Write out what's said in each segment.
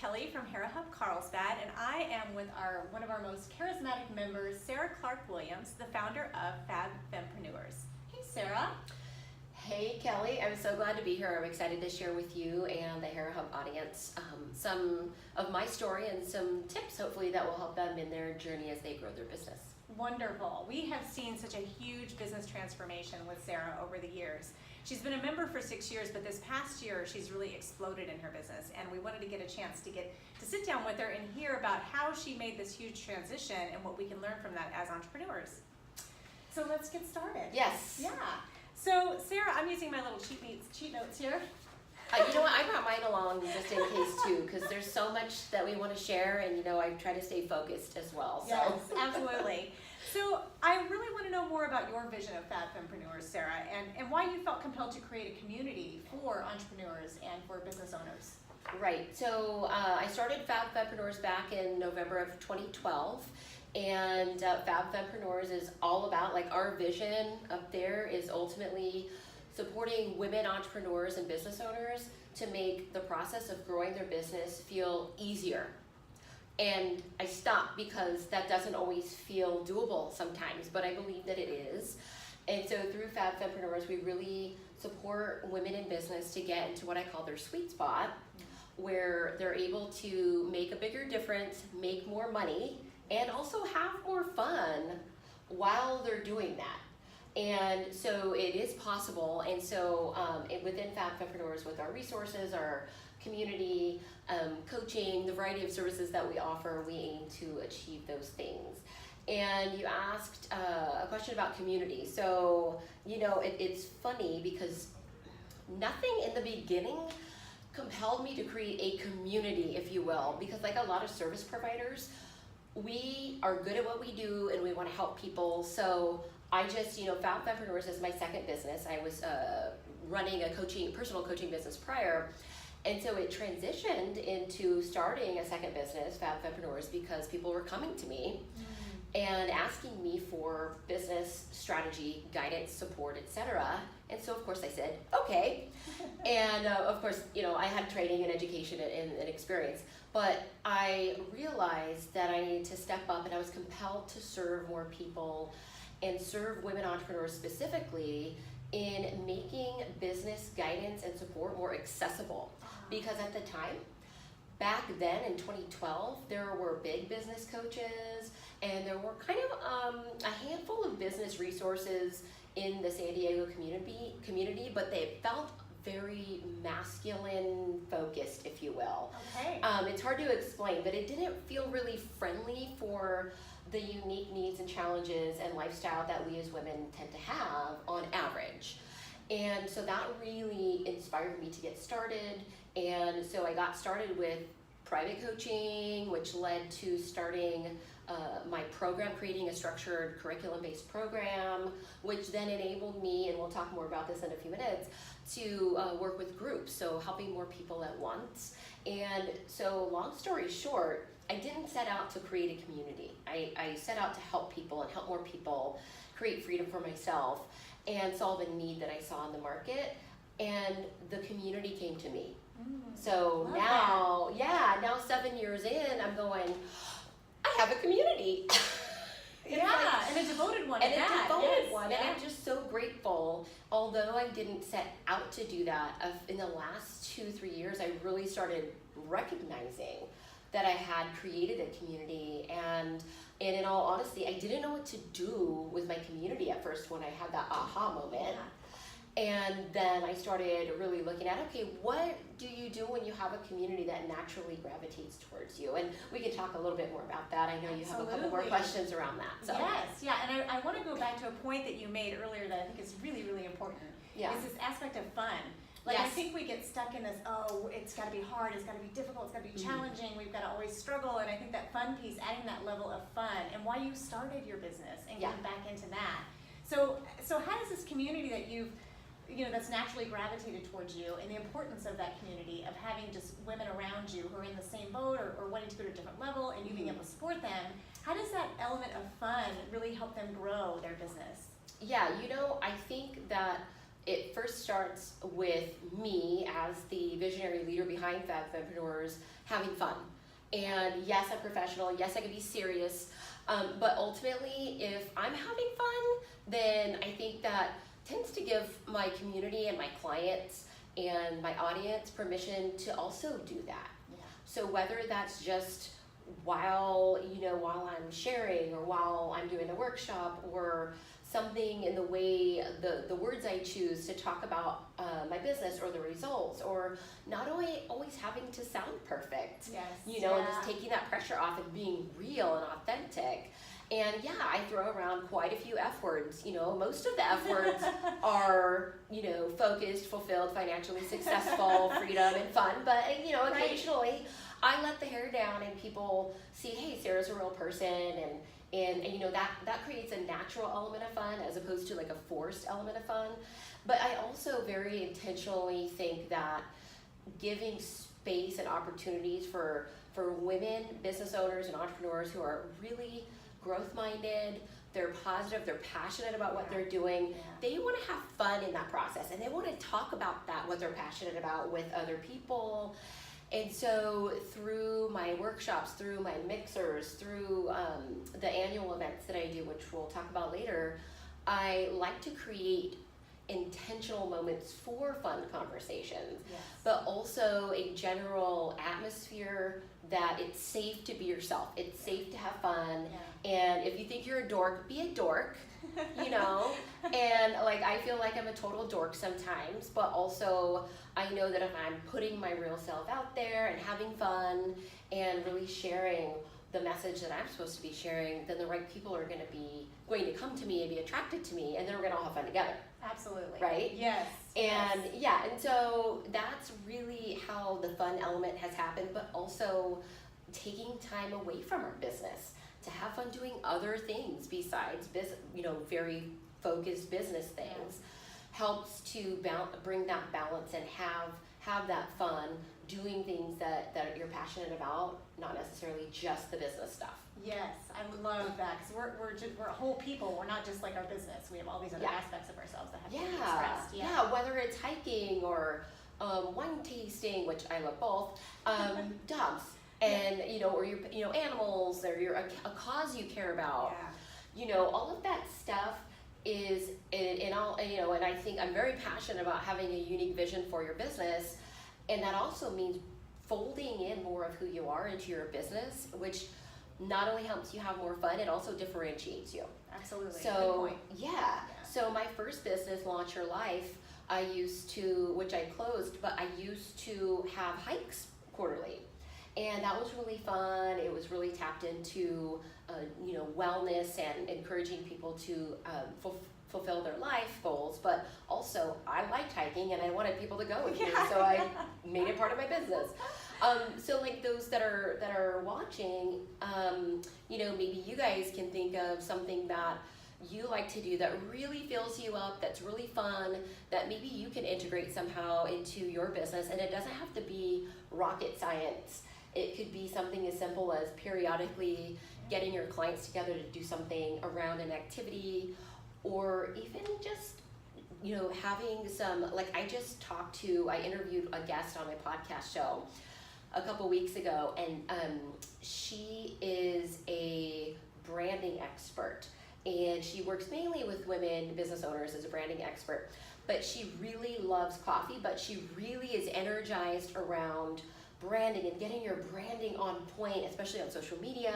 Kelly from Hera Carlsbad, and I am with one of our most charismatic members, Sara Clark Williams, the founder of Fab Fempreneurs. Hey, Sara. Hey, Kelly. I'm so glad to be here. I'm excited to share with you and the Hera Hub audience some of my story and some tips, hopefully, that will help them in their journey as they grow their business. Wonderful. We have seen such a huge business transformation with Sara over the years. She's been a member for 6 years, but this past year she's really exploded in her business, and we wanted to get a chance to sit down with her and hear about how she made this huge transition and what we can learn from that as entrepreneurs. So let's get started. Yes. Yeah. So Sara, I'm using my little cheat notes here. You know what? I brought mine along just in case too, because there's so much that we want to share, and I try to stay focused as well. So. Yes, absolutely. So I really want to know more about your vision of Fab Fempreneurs, Sara, and why you felt compelled to create a community for entrepreneurs and for business owners. Right. So I started Fab Fempreneurs back in November of 2012. And Fab Fempreneurs is all about, our vision up there is ultimately supporting women entrepreneurs and business owners to make the process of growing their business feel easier. And I stopped because that doesn't always feel doable sometimes, but I believe that it is. And so through Fab Fempreneurs, we really support women in business to get into what I call their sweet spot, where they're able to make a bigger difference, make more money, and also have more fun while they're doing that. And so it is possible. And so within Fab Fempreneurs, with our resources, our community, coaching, the variety of services that we offer, we aim to achieve those things. And you asked a question about community. So, it's funny because nothing in the beginning compelled me to create a community, if you will, because like a lot of service providers, we are good at what we do and we want to help people. So I just, Fab Fempreneurs is my second business. I was running a personal coaching business prior. And so it transitioned into starting a second business, Fab Fempreneurs, because people were coming to me and asking me for business strategy, guidance, support, etc. And so of course I said, okay. And of course, I had training and education and experience, but I realized that I needed to step up, and I was compelled to serve more people and serve women entrepreneurs specifically in making business guidance and support more accessible. Because at the time, back then in 2012, there were big business coaches, and there were kind of a handful of business resources in the San Diego community, but they felt very masculine focused, if you will. Okay. It's hard to explain, but it didn't feel really friendly for the unique needs and challenges and lifestyle that we as women tend to have on average. And so that really inspired me to get started. And so I got started with private coaching, which led to starting my program, creating a structured curriculum-based program, which then enabled me, and we'll talk more about this in a few minutes, to work with groups, so helping more people at once. And so long story short, I didn't set out to create a community. I set out to help people and help more people create freedom for myself and solve a need that I saw in the market, and the community came to me. So now, now 7 years in, I'm going, I have a community. And a devoted one. And I'm just so grateful. Although I didn't set out to do that, in the last 2-3 years, I really started recognizing that I had created a community, and in all honesty, I didn't know what to do with my community at first when I had that aha moment. Yeah. And then I started really looking at, okay, what do you do when you have a community that naturally gravitates towards you? And we can talk a little bit more about that. I know you have a couple more questions around that. So. Yes, and I want to go back to a point that you made earlier that I think is really, really important. Yeah. Is this aspect of fun. Yes. I think we get stuck in this, it's got to be hard, it's got to be difficult, it's got to be challenging, we've got to always struggle, and I think that fun piece, adding that level of fun, and why you started your business, and getting back into that. So how does this community that you've, that's naturally gravitated towards you, and the importance of that community, of having just women around you who are in the same boat or wanting to go to a different level, and you being able to support them, how does that element of fun really help them grow their business? Yeah, I think that it first starts with me as the visionary leader behind Fab Fempreneurs having fun. And yes, I'm professional. Yes, I can be serious. But ultimately, if I'm having fun, then I think that tends to give my community and my clients and my audience permission to also do that. Yeah. So whether that's just while I'm sharing, or while I'm doing the workshop, or something in the way the words I choose to talk about my business or the results, or not always having to sound perfect, Yes. and just taking that pressure off and being real and authentic. And yeah, I throw around quite a few F words. Most of the F words are, focused, fulfilled, financially successful, freedom, and fun. But, occasionally I let the hair down and people see, hey, Sarah's a real person, and that creates a natural element of fun as opposed to like a forced element of fun. But I also very intentionally think that giving space and opportunities for women, business owners, and entrepreneurs who are really growth-minded, they're positive, they're passionate about what they're doing, they want to have fun in that process, and they want to talk about what they're passionate about with other people. And so through my workshops, through my mixers, through the annual events that I do, which we'll talk about later, I like to create intentional moments for fun conversations, but also a general atmosphere that it's safe to be yourself. It's safe to have fun. And if you think you're a dork, be a dork, and like I feel like I'm a total dork sometimes, but also I know that if I'm putting my real self out there and having fun and really sharing the message that I'm supposed to be sharing, then the right people are going to come to me and be attracted to me, and then we're going to all have fun together. Absolutely. Right? Yes. And and so that's really how the fun element has happened, but also taking time away from our business to have fun doing other things besides very focused business things helps to bring that balance and have that fun doing things that you're passionate about, not necessarily just the business stuff. Yes, I love that, because we're whole people. We're not just like our business. We have all these other aspects of ourselves that have to be expressed. Yeah, whether it's hiking or wine tasting, which I love both, dogs, and or your animals, or a cause you care about. All of that stuff is and I think I'm very passionate about having a unique vision for your business, and that also means folding in more of who you are into your business, which not only helps you have more fun, it also differentiates you. Absolutely. So good point. So my first business, Launch Your Life, which I closed, but I used to have hikes quarterly, and that was really fun. It was really tapped into wellness and encouraging people to fulfill their life goals, but also I liked hiking and I wanted people to go with me, so I made it part of my business. So like those that are watching, maybe you guys can think of something that you like to do that really fills you up, that's really fun, that maybe you can integrate somehow into your business, and it doesn't have to be rocket science. It could be something as simple as periodically getting your clients together to do something around an activity, or even just having some, like I interviewed a guest on my podcast show a couple weeks ago, and she is a branding expert, and she works mainly with women business owners as a branding expert, but she really loves coffee, but she really is energized around branding and getting your branding on point, especially on social media.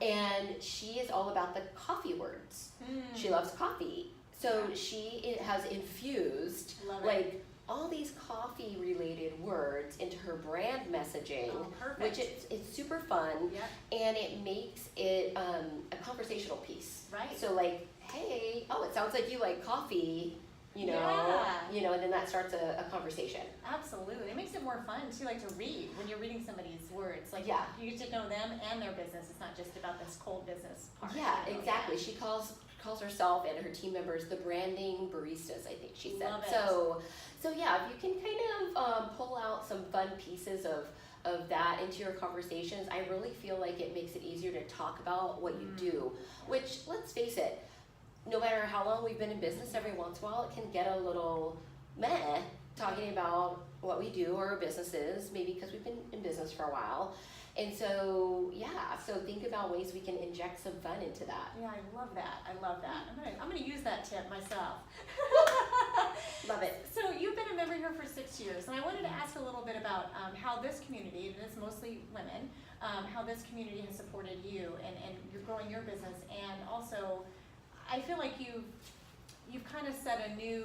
And she is all about the coffee words. She loves coffee, so she has infused all these coffee related words into her brand messaging, which it's super fun, and it makes it a conversational piece. Right. So like, hey, it sounds like you like coffee, and then that starts a conversation. Absolutely. It makes it more fun too, like to read when you're reading somebody's words. Like you get to know them and their business. It's not just about this cold business part. Exactly. She calls herself and her team members the branding baristas, I think she said. Love it. So yeah, if you can kind of pull out some fun pieces of that into your conversations, I really feel like it makes it easier to talk about what you do, which, let's face it, no matter how long we've been in business, every once in a while it can get a little meh talking about what we do or our businesses, maybe because we've been in business for a while. And so, so think about ways we can inject some fun into that. Yeah, I love that. I'm gonna use that tip myself. Love it. So you've been a member here for 6 years, and I wanted to ask a little bit about how this community, and it's mostly women, how this community has supported you and you're growing your business, and also I feel like you've kind of set a new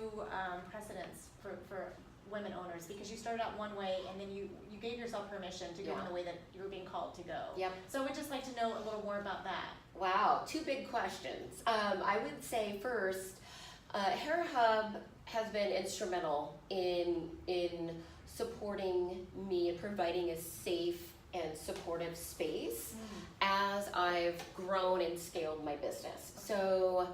precedence for women owners, because you started out one way and then you gave yourself permission to go in the way that you were being called to go. Yep. So I would just like to know a little more about that. Wow, two big questions. I would say first, Hera Hub has been instrumental in supporting me and providing a safe and supportive space as I've grown and scaled my business. So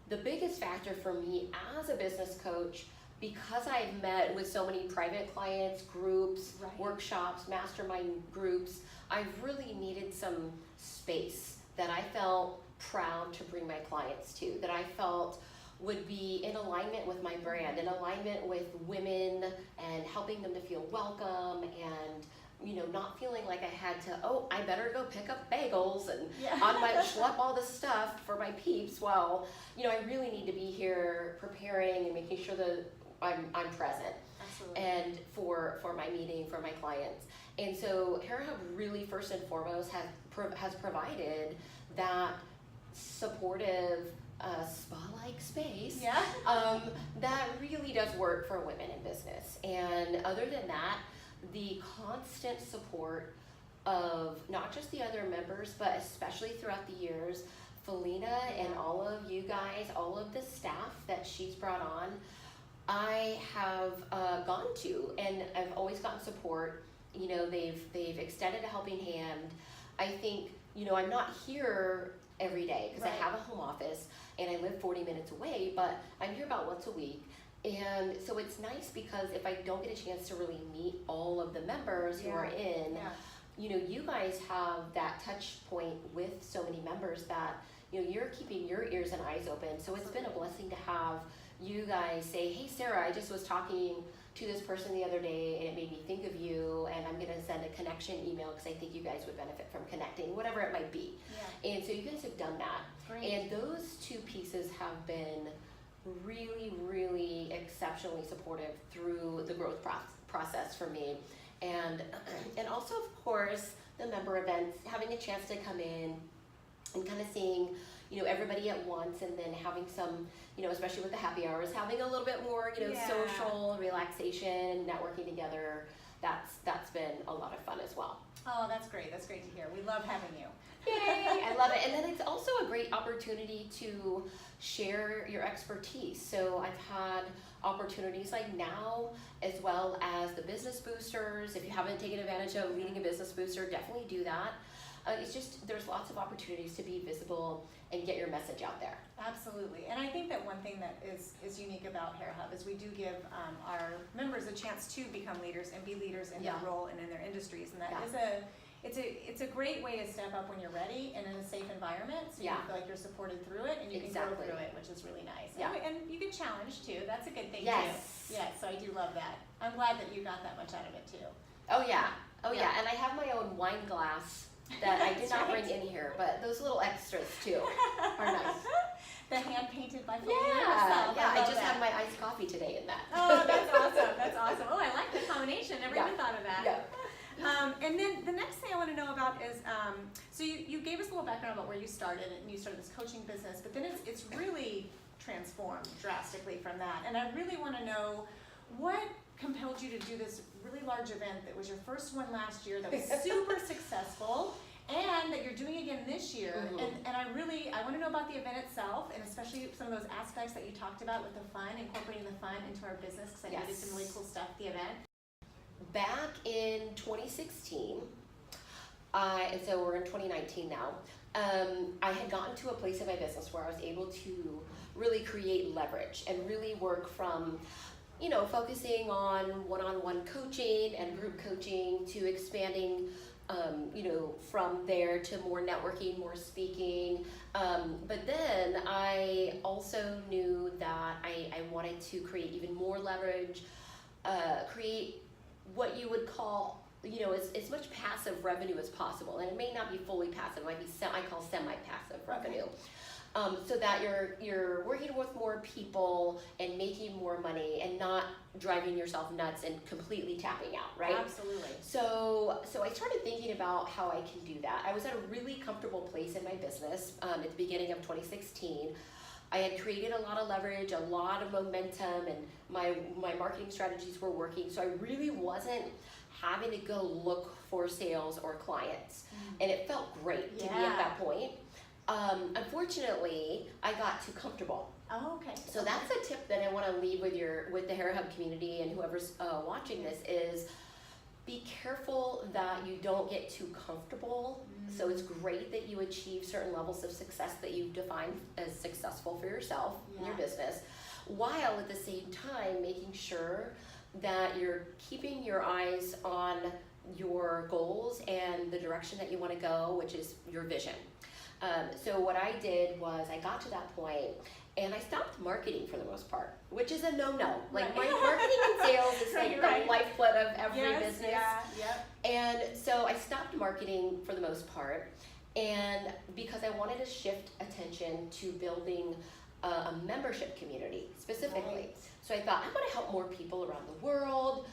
the biggest factor for me as a business coach, because I've met with so many private clients, groups, workshops, mastermind groups, I've really needed some space that I felt proud to bring my clients to, that I felt would be in alignment with my brand, in alignment with women, and helping them to feel welcome, and not feeling like I had to, I better go pick up bagels and on my schlep all this stuff for my peeps. Well, I really need to be here preparing and making sure that I'm present. Absolutely. And for my meeting, for my clients. And so Hera Hub really first and foremost has provided that supportive spa-like space that really does work for women in business. And other than that, the constant support of not just the other members, but especially throughout the years, Felina and all of you guys, all of the staff that she's brought on, I have gone to, and I've always gotten support. They've extended a helping hand. I think, I'm not here every day because I have a home office and I live 40 minutes away, but I'm here about once a week. And so it's nice because if I don't get a chance to really meet all of the members who are in, you guys have that touch point with so many members that, you're keeping your ears and eyes open. So it's been a blessing to have you guys say, hey Sarah, I just was talking to this person the other day and it made me think of you, and I'm gonna send a connection email because I think you guys would benefit from connecting, whatever it might be. And so you guys have done that. Great. And those two pieces have been really, really exceptionally supportive through the growth process for me. And also, of course, the member events, having a chance to come in and kind of seeing, everybody at once, and then having some, especially with the happy hours, having a little bit more, social relaxation, networking together. That's been a lot of fun as well. Oh, that's great. That's great to hear. We love having you. Yay, I love it. And then it's also a great opportunity to share your expertise. So I've had opportunities like now, as well as the business boosters. If you haven't taken advantage of leading a business booster, definitely do that. It's just, there's lots of opportunities to be visible and get your message out there. Absolutely. And I think that one thing that is unique about Hera Hub is we do give our members a chance to become leaders and be leaders in their role and in their industries. And that is it's a great way to step up when you're ready and in a safe environment, so you feel like you're supported through it and you can grow through it, which is really nice. And you get challenged too. That's a good thing too. Yes, so I do love that. I'm glad that you got that much out of it too. Oh yeah. And I have my own wine glass that I did not bring in here, but those little extras too are nice. The hand painted by Felina herself. I just had my iced coffee today in that. Oh, that's awesome. That's awesome. Oh, I like the combination. Never even thought of that. And then the next thing I want to know about is, so you gave us a little background about where you started, and you started this coaching business, but then it's really transformed drastically from that. And I really want to know what compelled you to do this really large event that was your first one last year that was super successful, and that you're doing again this year. And I want to know about the event itself, and especially some of those aspects that you talked about with the fun, incorporating the fun into our business, because I think you did some really cool stuff at the event. Back in 2016, and so we're in 2019 now, I had gotten to a place in my business where I was able to really create leverage and really work from, focusing on one-on-one coaching and group coaching to expanding from there to more networking, more speaking. But then I also knew that I wanted to create even more leverage, create what you would call, as much passive revenue as possible. And it may not be fully passive, it might be I call semi-passive revenue. So that you're working with more people and making more money and not driving yourself nuts and completely tapping out, right? Absolutely. So I started thinking about how I can do that. I was at a really comfortable place in my business at the beginning of 2016. I had created a lot of leverage, a lot of momentum, and my marketing strategies were working. So I really wasn't having to go look for sales or clients. And it felt great to be at that point. Unfortunately, I got too comfortable. Oh, okay. So that's a tip that I want to leave with the Hera Hub community and whoever's watching this is be careful that you don't get too comfortable. So it's great that you achieve certain levels of success that you define as successful for yourself in your business, while at the same time making sure that you're keeping your eyes on your goals and the direction that you want to go, which is your vision. So what I did was I got to that point and I stopped marketing for the most part, which is a no-no. Like my marketing and sales is like the lifeblood of every business. And so I stopped marketing for the most part, and because I wanted to shift attention to building a membership community specifically. So I thought I want to help more people around the world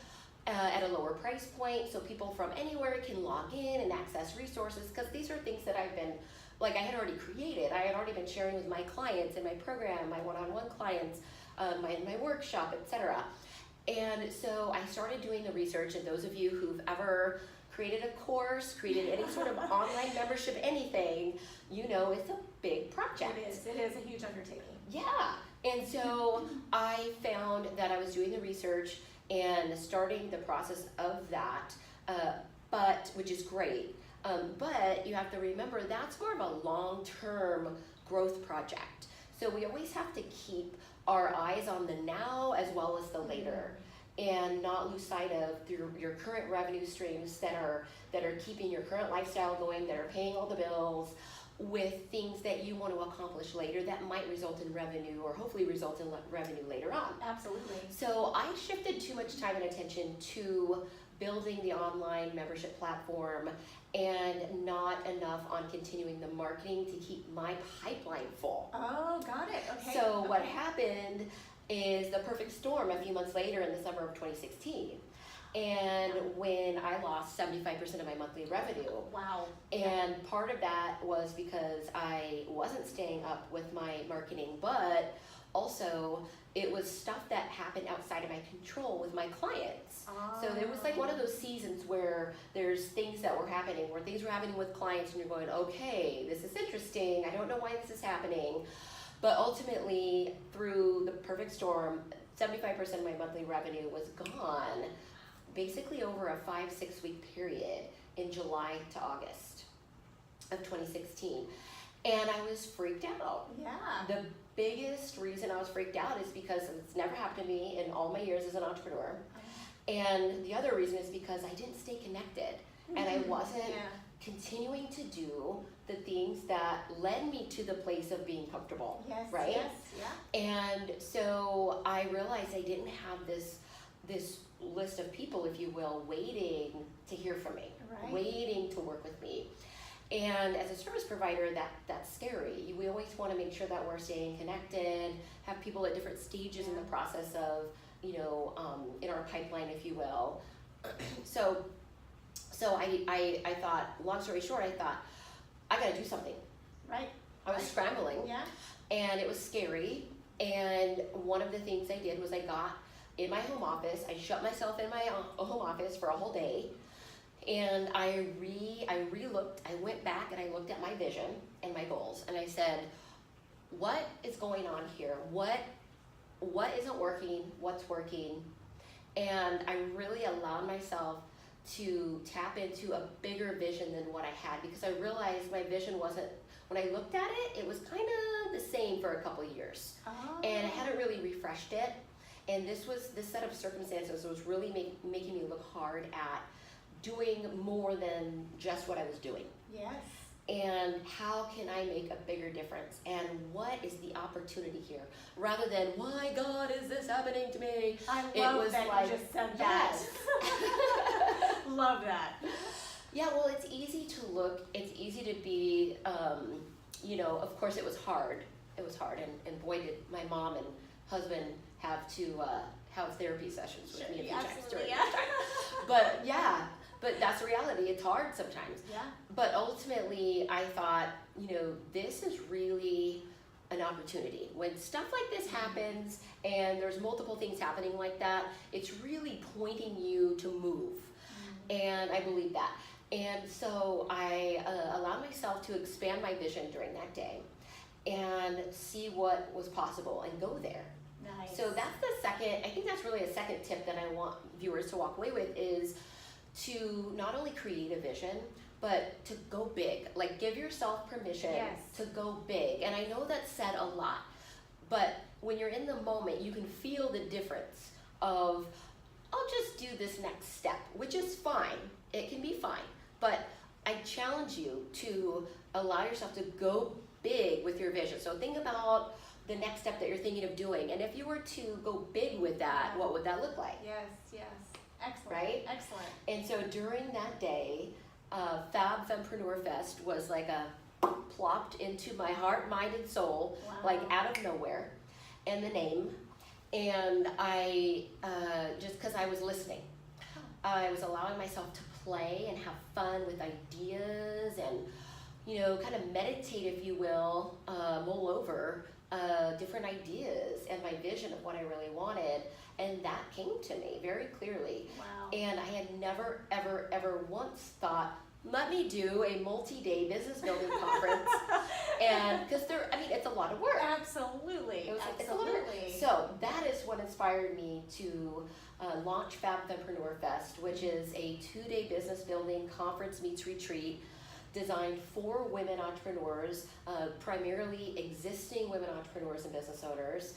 at a lower price point, so people from anywhere can log in and access resources, because these are things that I had already created. I had already been sharing with my clients in my program, my one-on-one clients, my workshop, etc. And so I started doing the research, and those of you who've ever created a course, created any sort of online membership, anything, it's a big project. It is a huge undertaking. Yeah, and so I found that I was doing the research and starting the process of that, which is great. But you have to remember that's more of a long-term growth project. So we always have to keep our eyes on the now as well as the later, and not lose sight of your current revenue streams that are keeping your current lifestyle going, that are paying all the bills, with things that you want to accomplish later that might result in revenue, or hopefully result in revenue later on. Absolutely. So I shifted too much time and attention to building the online membership platform and not enough on continuing the marketing to keep my pipeline full. Oh, got it. Okay. So what happened is the perfect storm a few months later in the summer of 2016. And when I lost 75% of my monthly revenue. Wow. And part of that was because I wasn't staying up with my marketing, but also it was stuff that happened outside of my control with my clients. Oh. So it was like one of those seasons where there's things that were happening, with clients, and you're going, okay, this is interesting. I don't know why this is happening. But ultimately, through the perfect storm, 75% of my monthly revenue was gone, basically over a 5-6 week period in July to August of 2016. And I was freaked out. Yeah. The biggest reason I was freaked out is because it's never happened to me in all my years as an entrepreneur. And the other reason is because I didn't stay connected, and I wasn't continuing to do the things that led me to the place of being comfortable. Yes. Right? Yes. Yeah. And so I realized I didn't have this list of people, if you will, waiting to hear from me, waiting to work with me. And as a service provider, that's scary. We always want to make sure that we're staying connected, have people at different stages in the process of, in our pipeline, if you will. So I thought, long story short, I thought, I got to do something. Right. I was scrambling. Yeah. And it was scary. And one of the things I did was I got in my home office. I shut myself in my home office for a whole day. And I re-looked, I went back and I looked at my vision and my goals. And I said, what is going on here? What isn't working? What's working? And I really allowed myself to tap into a bigger vision than what I had, because I realized my vision wasn't, when I looked at it, it was kind of the same for a couple of years. Oh. And I hadn't really refreshed it. And this set of circumstances was really making me look hard at, doing more than just what I was doing. Yes. And how can I make a bigger difference? And what is the opportunity here? Rather than, why God is this happening to me? I It love was that like, you just said that. yes. Love that. Yeah, well, it's easy to look, it's easy to be, you know, of course it was hard. It was hard, and boy did my mom and husband have to have therapy sessions with me a few times during yeah. this time. But yeah, but that's the reality. It's hard sometimes. Yeah. But ultimately, I thought, you know, this is really an opportunity. When stuff like this happens and there's multiple things happening like that, it's really pointing you to move. And I believe that. And so I allowed myself to expand my vision during that day and see what was possible and go there. Nice. So that's the second, I think that's really a second tip that I want viewers to walk away with, is to not only create a vision, but to go big. Like, give yourself permission Yes. to go big. And I know that's said a lot, but when you're in the moment, you can feel the difference of, I'll just do this next step, which is fine. It can be fine. But I challenge you to allow yourself to go big with your vision. So think about the next step that you're thinking of doing. And if you were to go big with that, what would that look like? Yes, yes. Excellent. Right? Excellent. And so during that day, Fab Fempreneur Fest was like a plopped into my heart, mind, and soul, Wow. like out of nowhere, and the name. And I, just because I was listening, I was allowing myself to play and have fun with ideas and, you know, kind of meditate, if you will, mull over different ideas and my vision of what I really wanted. And that came to me very clearly. Wow. And I had never, ever, ever once thought, let me do a multi-day business building conference. And because it's a lot of work. Absolutely. It's a lot of work. So that is what inspired me to launch Fab Fempreneur Fest, which is a 2-day business building conference meets retreat designed for women entrepreneurs, primarily existing women entrepreneurs and business owners,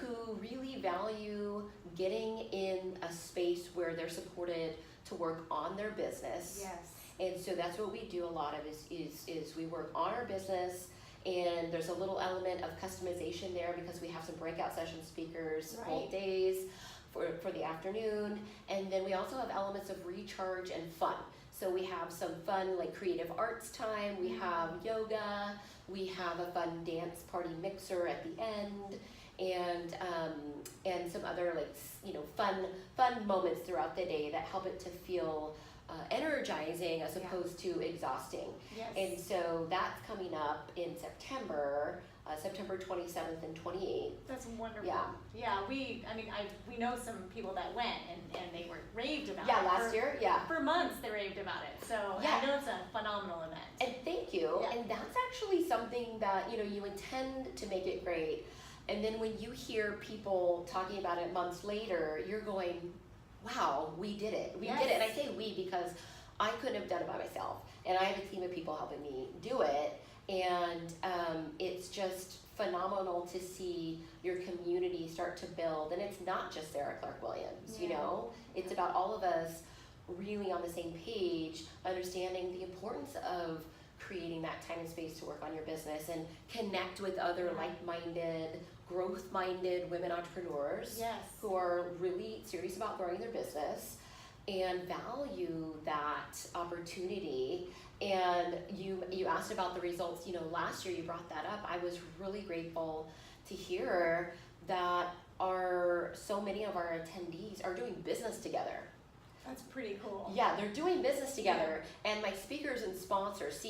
who really value getting in a space where they're supported to work on their business. Yes. And so that's what we do a lot of is we work on our business, and there's a little element of customization there because we have some breakout session speakers both days for the afternoon. And then we also have elements of recharge and fun. So we have some fun like creative arts time, we have yoga, we have a fun dance party mixer at the end, and some other fun moments throughout the day that help it to feel energizing as opposed to exhausting. Yes. And so that's coming up in September 27th and 28th. That's wonderful. Yeah. Yeah, we know some people that went and they were raved about it. Yeah, last year, yeah. For months they raved about it. So Yeah. I know it's a phenomenal event. And thank you. Yeah. And that's actually something that, you intend to make it great. And then when you hear people talking about it months later, you're going, wow, we did it. We did it. And I say we because I couldn't have done it by myself. And I have a team of people helping me do it. And it's just phenomenal to see your community start to build. And it's not just Sara Clark Williams, It's about all of us really on the same page, understanding the importance of creating that time and space to work on your business and connect with other like-minded, growth-minded women entrepreneurs who are really serious about growing their business and value that opportunity. And you asked about the results. Last year you brought that up. I was really grateful to hear that so many of our attendees are doing business together. That's pretty cool. Yeah, they're doing business together. And my speakers and sponsors,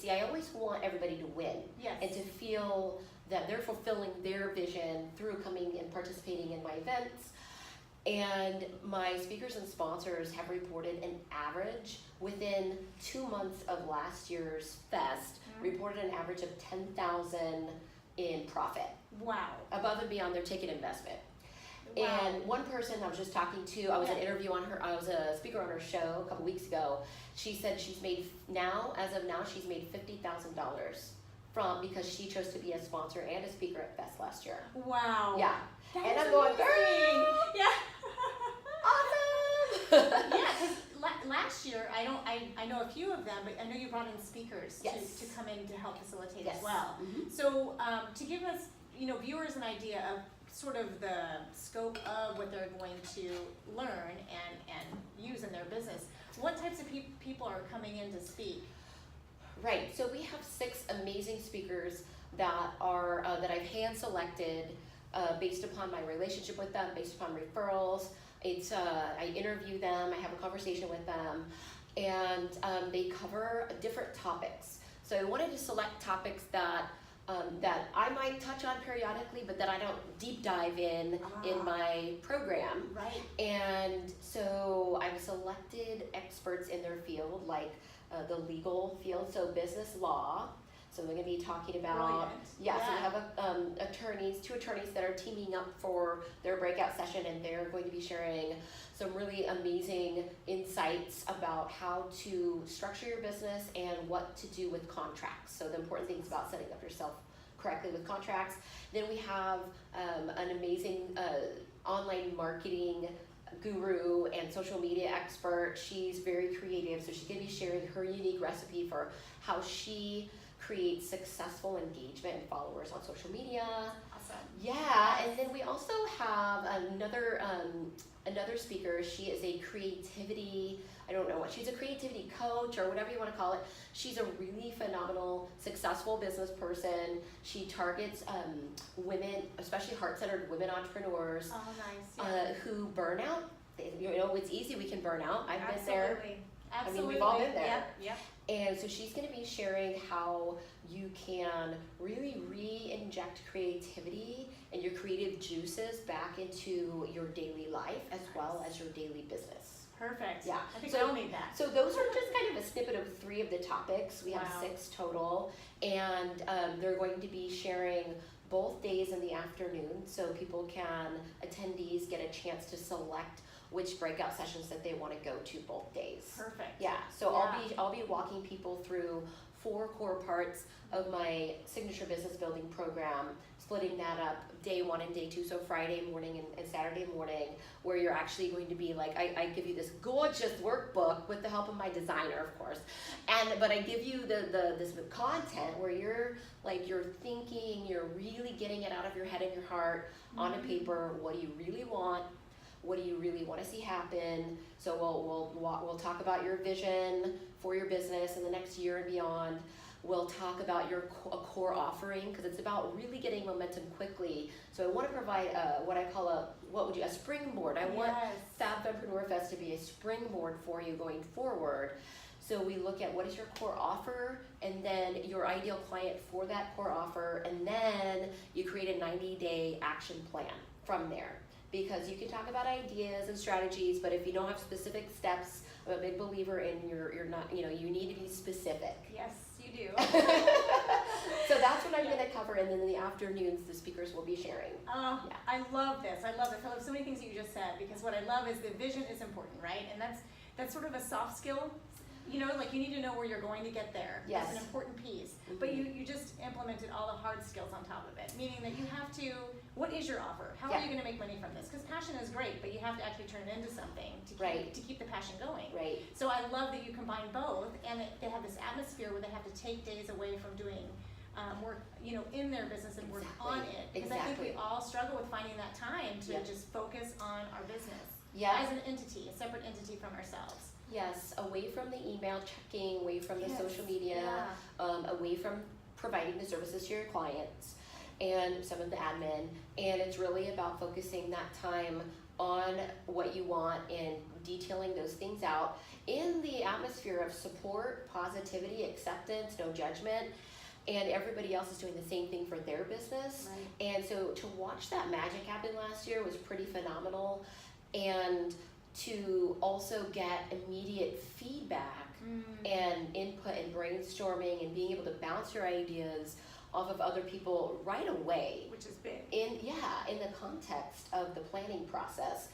I always want everybody to win. Yes. And to feel that they're fulfilling their vision through coming and participating in my events. And my speakers and sponsors have reported an average within 2 months of last year's fest, reported an average of $10,000 in profit. Wow. Above and beyond their ticket investment. Wow. And one person I was just talking to, I was an interview on her, I was a speaker on her show a couple weeks ago. She said she's made as of now, she's made $50,000 because she chose to be a sponsor and a speaker at Fest last year. Wow. Yeah. That and is I'm going, amazing. girl! Yeah. Awesome! Yeah, because last year, I know a few of them, but I know you brought in speakers Yes. to come in to help facilitate Yes. as well. Mhm. So to give us, viewers an idea of sort of the scope of what they're going to learn and use in their business, what types of people are coming in to speak? Right, so we have 6 amazing speakers that are that I've hand selected based upon my relationship with them, based upon referrals. It's I interview them, I have a conversation with them, and they cover different topics. So I wanted to select topics that that I might touch on periodically, but that I don't deep dive in my program. Right. And so I've selected experts in their field, like the legal field, so business law. So we're going to be talking about, so we have two attorneys that are teaming up for their breakout session, and they're going to be sharing some really amazing insights about how to structure your business and what to do with contracts. So the important things about setting up yourself correctly with contracts. Then we have an amazing online marketing guru and social media expert. She's very creative, so she's going to be sharing her unique recipe for how she creates successful engagement and followers on social media. Awesome. Yeah, and then we also have another speaker. She is a creativity, she's a creativity coach or whatever you want to call it. She's a really phenomenal, successful business person. She targets women, especially heart-centered women entrepreneurs who burn out. It's easy, we can burn out. I've been there. I mean, we've all been there. Yep. And so she's going to be sharing how you can really re-inject creativity and your creative juices back into your daily life as well as your daily business. Perfect. Yeah. I think we all need that. So those are just kind of a snippet of 3 of the topics. We have 6 total, and they're going to be sharing both days in the afternoon, so attendees get a chance to select which breakout sessions that they want to go to both days. Perfect. Yeah, so I'll be walking people through 4 core parts of my signature business building program, splitting that up day 1 and day 2, so Friday morning and Saturday morning, where you're actually going to be like, I give you this gorgeous workbook with the help of my designer, of course, but I give you this content where you're thinking, you're really getting it out of your head and your heart on a paper. What do you really want? What do you really want to see happen? So we'll talk about your vision for your business in the next year and beyond. We'll talk about your core offering, because it's about really getting momentum quickly. So I want to provide what I call a springboard. I want Fab Fempreneur Fest to be a springboard for you going forward. So we look at what is your core offer, and then your ideal client for that core offer, and then you create a 90-day action plan from there. Because you can talk about ideas and strategies, but if you don't have specific steps, I'm a big believer in you're not, you need to be specific. Yes, you do. So that's what I'm going to cover, and then in the afternoons, the speakers will be sharing. I love this. I love so many things that you just said, because what I love is the vision is important, right? And that's sort of a soft skill. You need to know where you're going to get there. Yes. That's an important piece. Mm-hmm. But you just implemented all the hard skills on top of it, meaning that you have to, what is your offer? How are you going to make money from this? Because passion is great, but you have to actually turn it into something to keep the passion going. Right. So I love that you combine both, and they have this atmosphere where they have to take days away from doing work, in their business and work on it. Because I think we all struggle with finding that time to just focus on our business as an entity, a separate entity from ourselves. Yes, away from the email checking, away from the social media, away from providing the services to your clients and some of the admin. And it's really about focusing that time on what you want and detailing those things out in the atmosphere of support, positivity, acceptance, no judgment. And everybody else is doing the same thing for their business. Right. And so to watch that magic happen last year was pretty phenomenal. And to also get immediate feedback and input and brainstorming and being able to bounce your ideas off of other people right away. Which is big. In the context of the planning process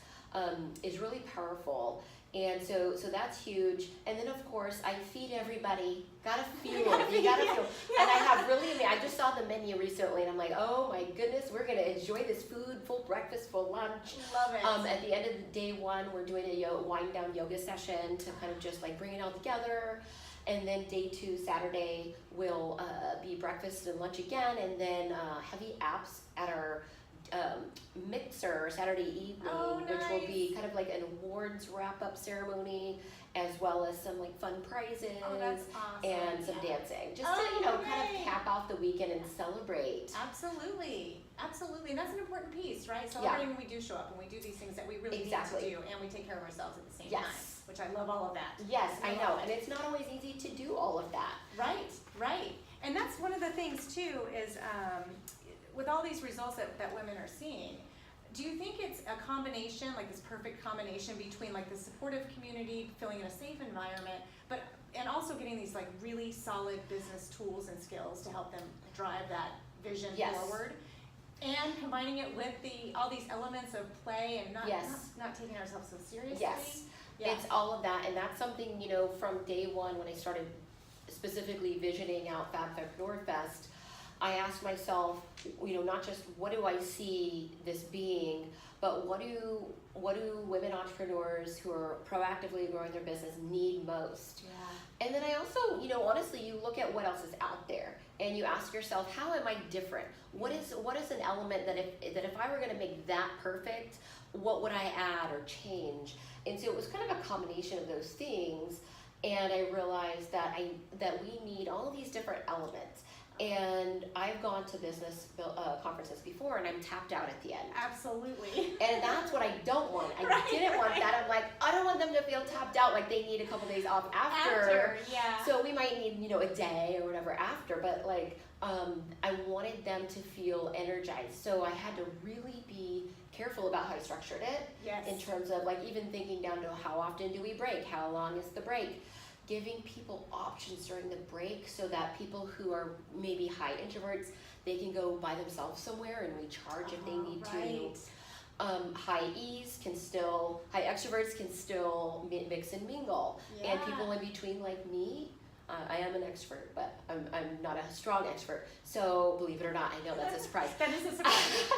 is really powerful. And so that's huge. And then of course I feed everybody. Gotta fuel. You gotta fuel. And I have really, I just saw the menu recently and I'm like, oh my goodness, we're gonna enjoy this food, full breakfast, full lunch. Love it. At the end of the day one, we're doing a wind down yoga session to kind of just like bring it all together. And then day 2, Saturday, will be breakfast and lunch again, and then heavy apps at our mixer Saturday evening, which will be kind of like an awards wrap-up ceremony, as well as some like fun prizes That's awesome. And some dancing, just to kind of cap off the weekend and celebrate. Absolutely, and that's an important piece, right? Celebrating when we do show up and we do these things that we really need to do, and we take care of ourselves at the same time. Which I love all of that. Yes, I know, and it's not always easy to do all of that. Right. And that's one of the things too, is with all these results that women are seeing, do you think it's a combination, like this perfect combination between like the supportive community, feeling in a safe environment, and also getting these like really solid business tools and skills to help them drive that vision forward? And combining it with all these elements of play and not taking ourselves so seriously. Yes. It's all of that, and that's something, from day one when I started specifically visioning out Fab Fempreneur Fest, I asked myself, not just what do I see this being, but what do women entrepreneurs who are proactively growing their business need most? Yeah. And then I also, honestly, you look at what else is out there, and you ask yourself, how am I different? What is an element that if I were going to make that perfect, what would I add or change? And so it was kind of a combination of those things, and I realized that we need all of these different elements. And I've gone to business conferences before, and I'm tapped out at the end. Absolutely. And that's what I don't want. I didn't want that. I'm like, I don't want them to feel tapped out, like they need a couple days off after. So we might need, a day or whatever after, but like, I wanted them to feel energized. So I had to really be careful about how I structured it. Yes. In terms of like even thinking down to how often do we break? How long is the break? Giving people options during the break so that people who are maybe high introverts, they can go by themselves somewhere and recharge if they need to. High extroverts can still mix and mingle. Yeah. And people in between like me, I am an extrovert, but I'm not a strong extrovert. So believe it or not, I know that's a surprise. That is a surprise.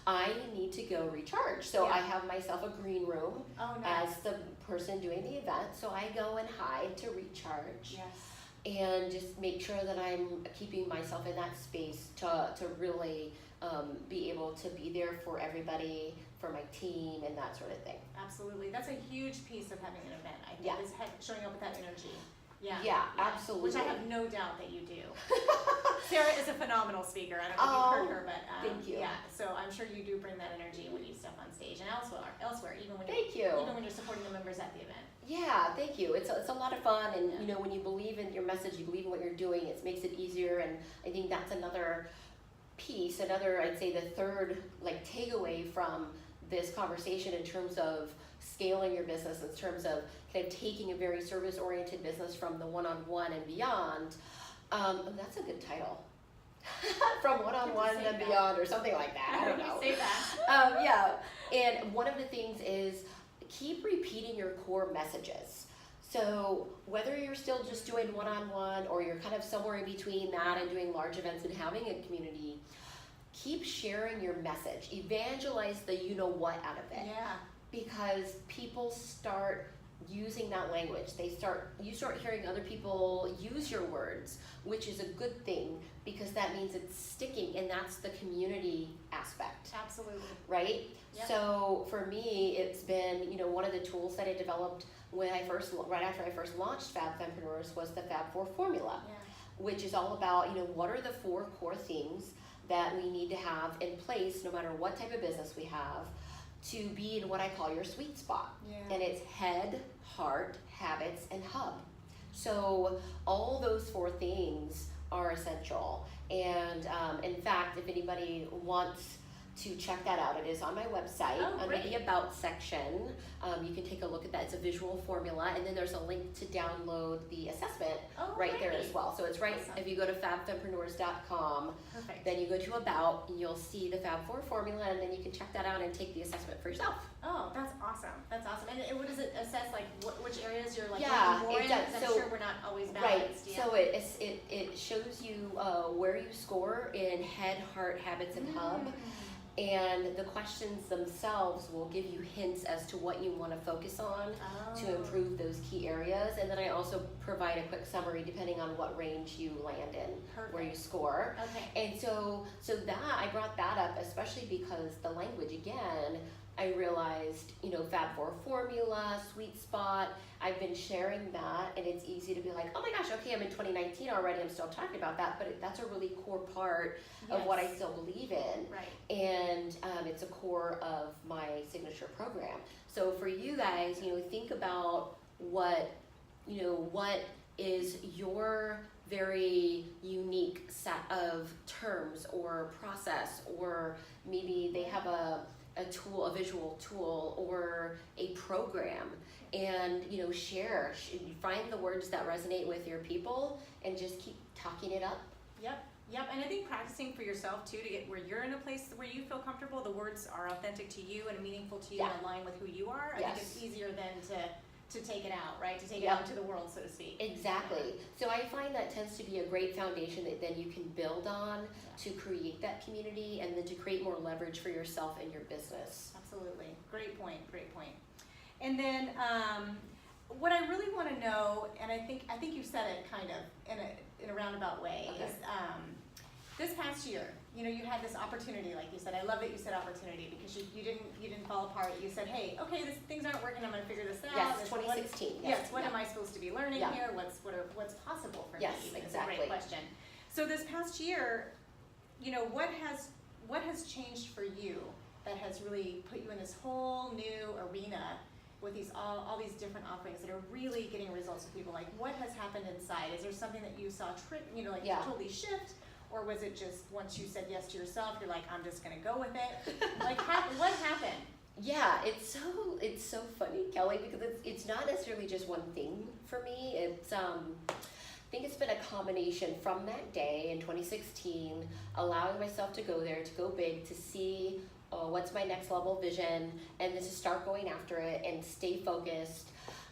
I need to go recharge. So I have myself a green room as the person doing the event. So I go and hide to recharge. Yes. And just make sure that I'm keeping myself in that space to really be able to be there for everybody, for my team, and that sort of thing. Absolutely. That's a huge piece of having an event, I think, is showing up with that energy. Yeah, absolutely. Which I have no doubt that you do. Sarah is a phenomenal speaker. I don't know if you've heard her, but thank you. Yeah, so I'm sure you do bring that energy when you step on stage and elsewhere, even when you're supporting the members at the event. Yeah, thank you. It's a lot of fun, and when you believe in your message, you believe in what you're doing, it makes it easier. And I think that's another piece, I'd say the third like takeaway from this conversation in terms of scaling your business, in terms of kind of taking a very service-oriented business from the one-on-one and beyond. That's a good title. From one-on-one and beyond, or something like that. I don't know. Say that. And one of the things is keep repeating your core messages. So whether you're still just doing one-on-one or you're kind of somewhere in between that and doing large events and having a community, keep sharing your message. Evangelize the you-know-what out of it. Yeah. Because people start using that language. You start hearing other people use your words, which is a good thing because that means it's sticking, and that's the community aspect. Absolutely. Right? Yep. So for me, it's been, one of the tools that I developed right after I first launched Fab Fempreneurs was the Fab 4 formula, which is all about, what are the 4 core things that we need to have in place no matter what type of business we have to be in what I call your sweet spot. Yeah. And it's head, heart, habits, and hub. So all those 4 things are essential. And in fact, if anybody wants to check that out. It is on my website under great. the About section. You can take a look at that. It's a visual formula, and then there's a link to download the assessment right there as well. So it's right, Awesome. if you go to fabfempreneurs.com, Perfect. then you go to About, and you'll see the Fab 4 formula, and then you can check that out and take the assessment for yourself. Oh, that's awesome. That's awesome. And what does it assess, like which areas you're like Yeah, looking more it in? does. 'Cause I'm So- sure we're not always balanced. Right, Yeah. so it shows you where you score in head, heart, habits, and hub. And the questions themselves will give you hints as to what you want to focus on to improve those key areas. And then I also provide a quick summary depending on what range you land in, where you score. Okay. And so that I brought that up especially because the language, again, I realized, Fab 4 formula, sweet spot, I've been sharing that, and it's easy to be like, oh my gosh, okay, I'm in 2019 already, I'm still talking about that, but that's a really core part of what I still believe in. Right. And it's a core of my signature program. So for you guys, think about what is your very unique set of terms or process, or maybe they have a tool, a visual tool, or a program, and share, find the words that resonate with your people and just keep talking it up. Yep, and I think practicing for yourself too, to get where you're in a place where you feel comfortable, the words are authentic to you and meaningful to you and align with who you are. I think it's easier than to take it out, right? To take it out to the world, so to speak. Exactly. So I find that tends to be a great foundation that then you can build on to create that community and then to create more leverage for yourself and your business. Absolutely. Great point. And then what I really want to know, and I think you said it kind of in a roundabout way, is this past year, you had this opportunity, like you said. I love that you said opportunity because you didn't fall apart. You said, hey, okay, things aren't working. I'm going to figure this out. Yes, 2016. What am I supposed to be learning here? What's possible for me? Exactly. It's a great question. So this past year, what has changed for you that has really put you in this whole new arena with all these different offerings that are really getting results with people? Like, what has happened inside? Is there something that you saw totally shift? Or was it just once you said yes to yourself, you're like, I'm just gonna go with it? Like, what happened? Yeah, it's so funny, Kelly, because it's not necessarily just one thing for me. It's I think it's been a combination from that day in 2016, allowing myself to go there, to go big, to see what's my next level vision, and then to start going after it and stay focused.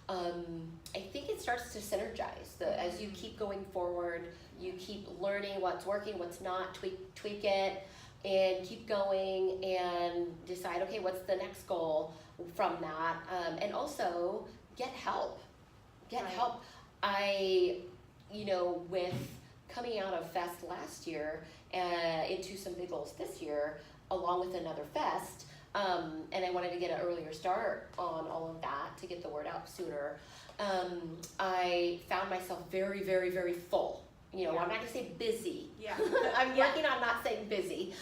I think it starts to synergize. As you keep going forward, you keep learning what's working, what's not, tweak it, and keep going and decide, okay, what's the next goal from that? And also get help. Get help. With coming out of Fest last year into some big goals this year, along with another Fest, and I wanted to get an earlier start on all of that to get the word out sooner. I found myself very, very, very full. I'm not gonna say busy. Yeah. I'm working on not saying busy,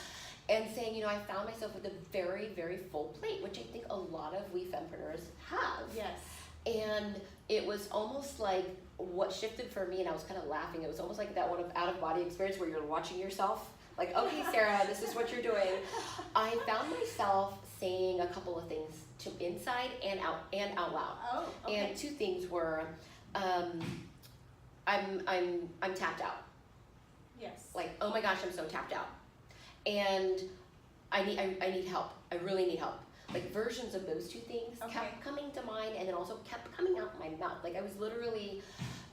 and saying, I found myself with a very, very full plate, which I think a lot of we Fempreneurs have. Yes. And it was almost like what shifted for me, and I was kind of laughing. It was almost like that one of out-of-body experience where you're watching yourself. Like, okay, Sarah, this is what you're doing. I found myself saying a couple of things to inside and out loud. Oh, okay. And two things were, I'm tapped out. Yes. Like, oh my gosh, I'm so tapped out, and I need help. I really need help. Like, versions of those two things kept coming to mind, and then also kept coming out my mouth. Like, I was literally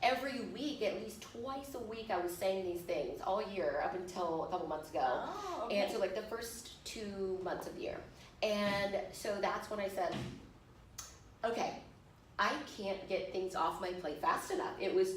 every week, at least twice a week, I was saying these things all year up until a couple months ago. Oh, okay. And so like the first 2 months of the year. And so that's when I said, okay, I can't get things off my plate fast enough. It was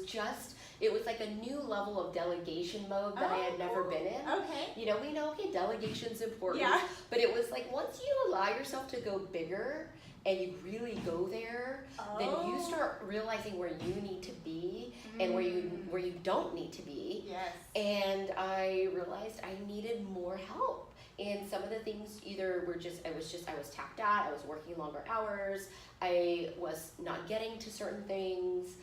like a new level of delegation mode that I had never been in. Okay. We know, okay, delegation's important. Yeah. But it was like, once you allow yourself to go bigger and you really go there, then you start realizing where you need to be and where you don't need to be. Yes. And I realized I needed more help. And some of the things either were I was tapped out, I was working longer hours, I was not getting to certain things,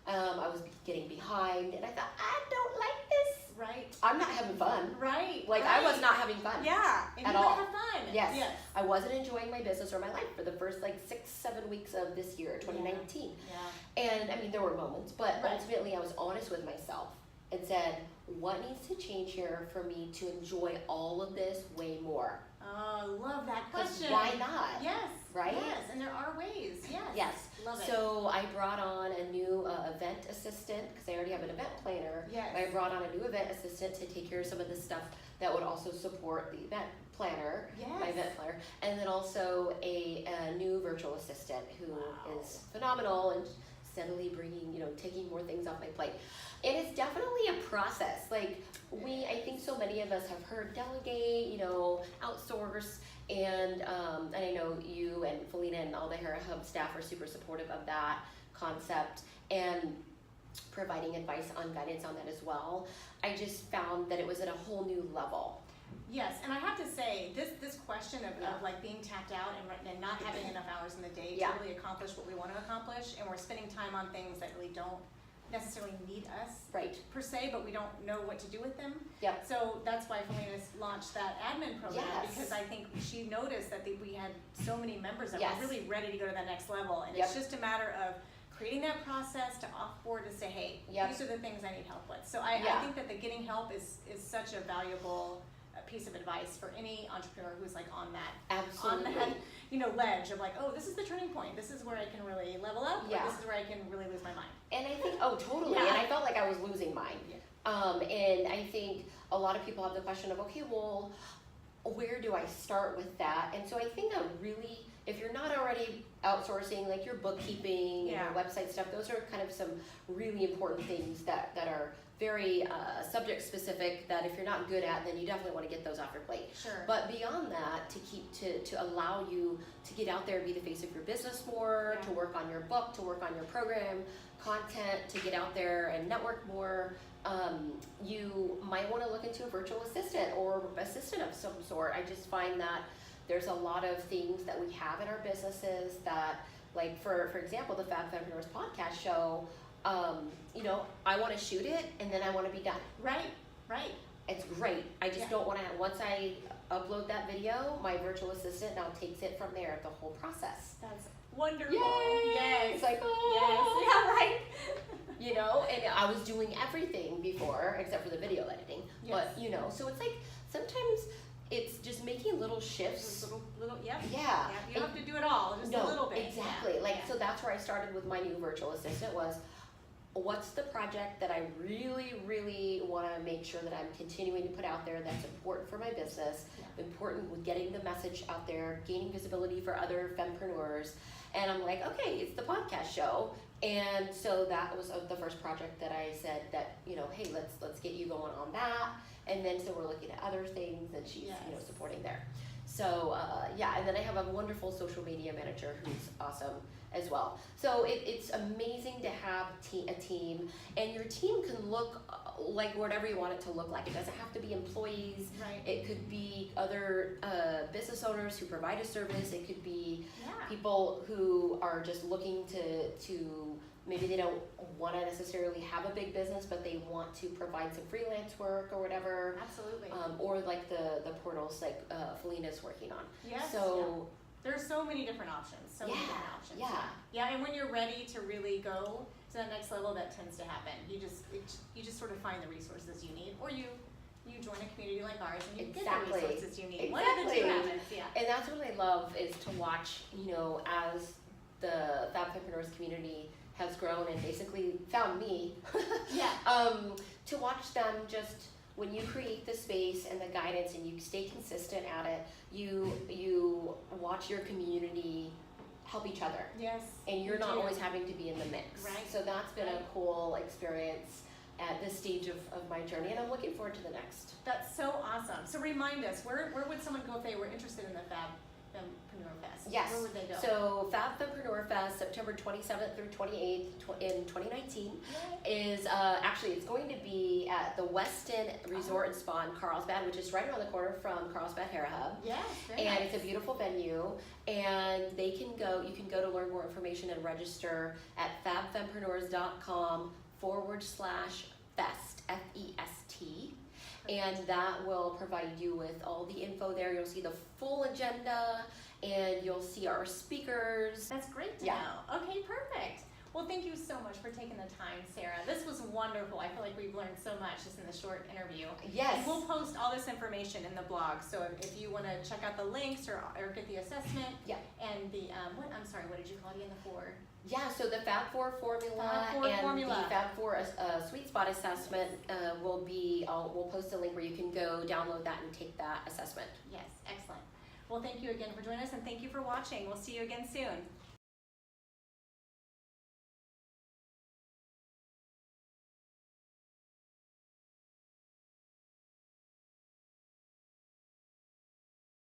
I was getting behind, and I thought, I don't like this. Right. I'm not having fun. Right. Like, I was not having fun. Yeah. And at you all. have fun. Yes. I wasn't enjoying my business or my life for the first like 6-7 weeks of this year, 2019. Yeah. And I mean, there were moments, but Right. ultimately I was honest with myself and said, what needs to change here for me to enjoy all of this way more? Oh, love that 'Cause question. why not? Yes. Right? Yes, and there are ways. Yes. Yes. Love it. So I brought on a new event assistant, because I already have an event planner. Yes. I brought on a new event assistant to take care of some of the stuff that would also support the event planner, my Yes. event planner, and then also a new virtual assistant who Wow. is phenomenal and steadily bringing, taking more things off my plate. And it's definitely a process. Like, I think so many of us have heard delegate, outsource, and I know you and Felina and all the Hera Hub staff are super supportive of that concept and providing advice on guidance on that as well. I just found that it was at a whole new level. Yes, and I have to say, this question of like being tapped out and not having enough hours in the day to Yeah. really accomplish what we want to accomplish, and we're spending time on things that really don't necessarily need us Right. per se, but we don't know what to do with them. Yep. So that's why Felina's launched that admin program, Yes. because I think she noticed that we had so many members that Yes. were really ready to go to that next level, and Yep. it's just a matter of creating that process to offboard to say, hey, Yep. these are the things I need help with. So I Yeah. think that the getting help is such a valuable piece of advice for any entrepreneur who's like on that Absolutely. ledge of like, oh, this is the turning point, this is where I can really level up, Yeah. or this is where I can really lose my mind. And I think, totally. Yeah. And I felt like I was losing mine. Yeah. And I think a lot of people have the question of, okay, well, where do I start with that? And so I think that really, if you're not already outsourcing, like your bookkeeping and Yeah. your website stuff, those are kind of some really important things that are very subject specific, that if you're not good at, then you definitely want to get those off your plate. Sure. But beyond that, to allow you to get out there and be the face of your business more, Yeah. to work on your book, to work on your program, content, to get out there and network more, you might want to look into a virtual assistant or assistant of some sort. I just find that there's a lot of things that we have in our businesses that, like for example, the Fab Fempreneurs podcast show, I want to shoot it and then I want to be done. Right. It's great. I just Yeah. don't want to, once I upload that video, my virtual assistant now takes it from there, the whole process. That's wonderful. Yay! Yes. It's like, Yes. Yeah, right. And I was doing everything before except for the video editing. Yes. But, so it's like sometimes it's just making little shifts. Just little, yep. Yeah. Yeah, you don't have to do it all, just a little bit. Exactly. Yeah. Like, Yeah. so that's where I started with my new virtual assistant was, what's the project that I really, really want to make sure that I'm continuing to put out there that's important for my business, Yeah. important with getting the message out there, gaining visibility for other fempreneurs. And I'm like, okay, it's the podcast show. And so that was the first project that I said that, hey, let's get you going on that. And then so we're looking at other things and she's, Yes. supporting there. So, and then I have a wonderful social media manager who's awesome as well. So it's amazing to have a team, and your team can look like whatever you want it to look like. It doesn't have to be employees. Right. It could be other business owners who provide a service. It could be Yeah. people who are just looking to maybe they don't want to necessarily have a big business, but they want to provide some freelance work or whatever. Absolutely. Or like the portals like Felina's working on. Yes. So There's so many different options. So many different options. yeah. Yeah, and when you're ready to really go to that next level, that tends to happen. You just sort of find the resources you need, or you join a community like ours and you Exactly. get the resources you need. Exactly. One of the two happens. Yeah. And that's what I love is to watch, as the Fab Fempreneurs community has grown and basically found me. Yeah. To watch them just, when you create the space and the guidance and you stay consistent at it, you watch your community help each other. Yes. And you're you not do. always having to be in the mix. Right. So that's been a Right. cool experience at this stage of my journey, and I'm looking forward to the next. That's so awesome. So remind us, where would someone go if they were interested in the Fab Fempreneur Fest? Yes. Where would they go? So Fab Fempreneur Fest, September 27th through 28th in 2019, is actually it's going to be at the Westin Resort and Spa in Carlsbad, which is right around the corner from Carlsbad Hera Hub. Yes. Very And nice. it's a beautiful venue, and you can go to learn more information and register at fabfempreneurs.com/fest, FEST. and that will provide you with all the info there. You'll see the full agenda, and you'll see our speakers. That's great to Yeah. know. Okay, perfect. Well, thank you so much for taking the time, Sarah. This was wonderful. I feel like we've learned so much just in this short interview. Yes. And we'll post all this information in the blog. So if you want to check out the links or get the assessment. Yeah. And the, what did you call it again, the 4? Yeah, so the Fab 4 formula Fab 4 and formula. the Fab 4 sweet spot assessment we'll post a link where you can go download that and take that assessment. Yes, excellent. Well, thank you again for joining us, and thank you for watching. We'll see you again soon.